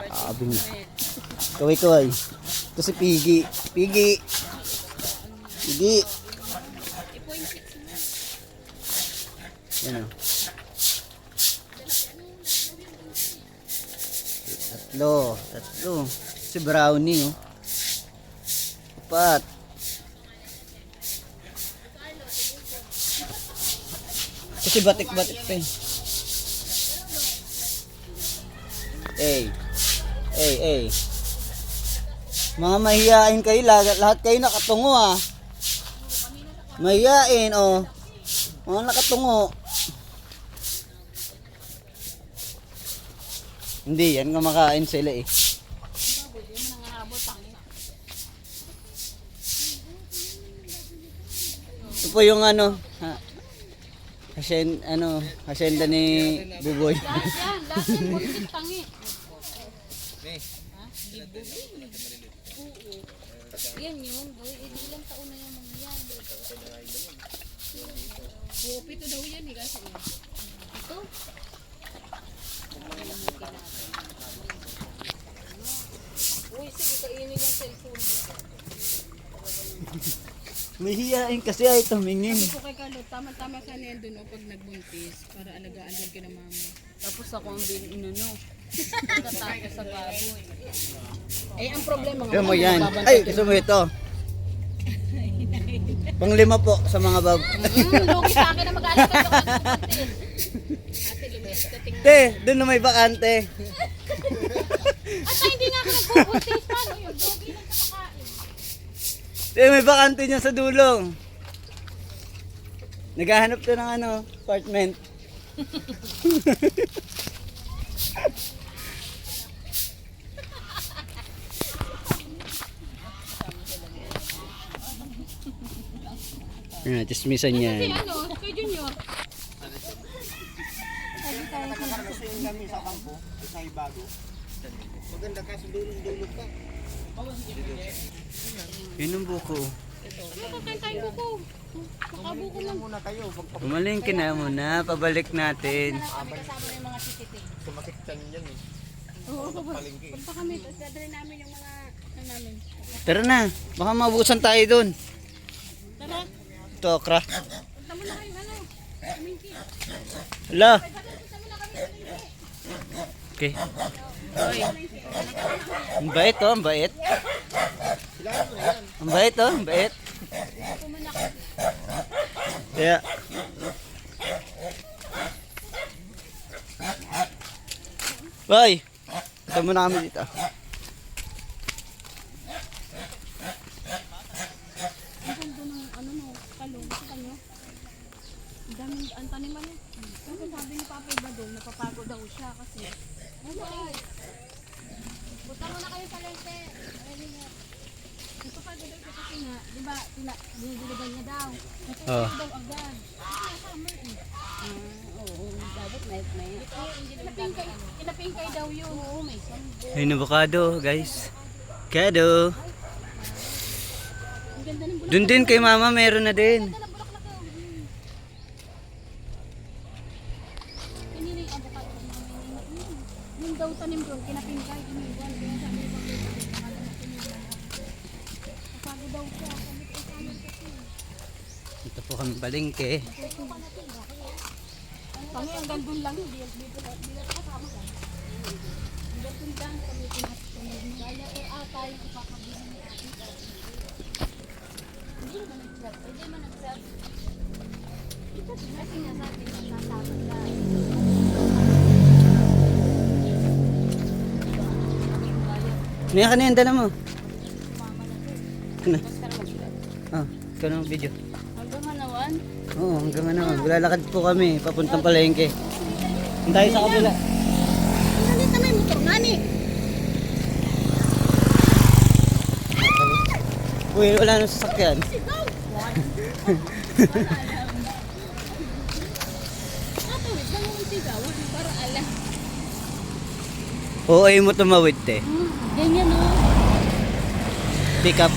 Abing. Kaway-kaway. Ito si Piggy. Piggy. Piggy. Yan o. Tatlo. Si Brownie o. Apat. Kasi batik-batik pa eh. Hey. Mga mahihain kayo, lahat kayo nakatungo ah. Mahihain oh. Mga nakatungo. Hindi, yan kumakain sila eh. Ito po yung hasyenda ni Buboy. Lahat yan buntis tangi. Yan yun, boy. Ilang taon na yung mga yan. Pito daw yan eh kasi. Ito? Uy, sige, kainin yung cellphone mo. Mahihain kasi ay tumingin. Sabi ko kay Carlo, tama-tama ka na yan doon pag nagbuntis para alagaan doon ka na mama. Tapos ako ang katapos sa baboy. Eh, ang problema nga. Gusto mo yan. Ay, gusto mo ito. Panglima po sa mga bab. Lugi sa akin na mag-aalag ka doon. Ate, lumis ka tingnan. Te, doon na may bakante. Asa hindi nga ako nagbubuntis. Paano yun? Lugi lang sa pakain. Te, may bakante niya sa dulong. Naghahanap to ng apartment. Chismisan Kasi yan. kay Junior. Kami sa kampo, sa Ibago. Maganda ka sa dulong-dulong pa. Yun ang buko. Kakain tayo buko. Makabuko lang. Muna kayo, Umalingkin na muna. Pabalik natin. Kami kasama na yung mga tititi. sumakit yan eh. Oo, palingki. Punta kami, tapos dadalhin namin yung mga namin. Tara na. Baka mabusan tayo dun. Tara, Ito, okra. punta mo na kayo, Minky. Hala. Okay. Ang bait oh, ang bait. Ang bait oh, ang bait. Yeah. Bye. Ito muna kami dito. Ang taniman niya. Kasi sabi ni Papa iba doon, napapagod daw siya kasi. Punta mo na kayo sa lente. Napapagod daw siya kasi nga, di ba, dinidiligan niya daw. Napapagod daw agad. Kasi summer eh. Oo, dapat may. Kinapingkay daw yun. Oo, may sunday. Ayun, avocado, guys. Avocado. Ang ganda ng bulaklak. Doon din kay mama, meron na din. Ang ganda ng bulaklak daw. Kanina yung avocado. Yung daw tanim doon, kinapingkay. Iniwan. Kaya sabi ni Papa, napagod daw siya. Sabi ko, summer kasi. Ito po kami balingke. Kami hanggang doon lang, hindi na kasama ka. Hanggang doon lang kami pinagpunod. Kaya tayo ipapabili ni ate. Hindi naman nag-self. Kasi nga sabi niya, tatama ka. Ano yan kanina, dala mo? Mama na to. Ano? Basta na mag-vlog. Ikaw ng video. Hanggang manawan. Oo, hanggang naman. Lalakad po kami, papuntang palengke. Tayo sa kabila. Ang galit na may motor nga ni. Uy, wala nang sasakyan. Sigaw! Natawid lang yung sigaw. Para alam. Oo, ay mo tumawid te. Ganyan o. Pick up.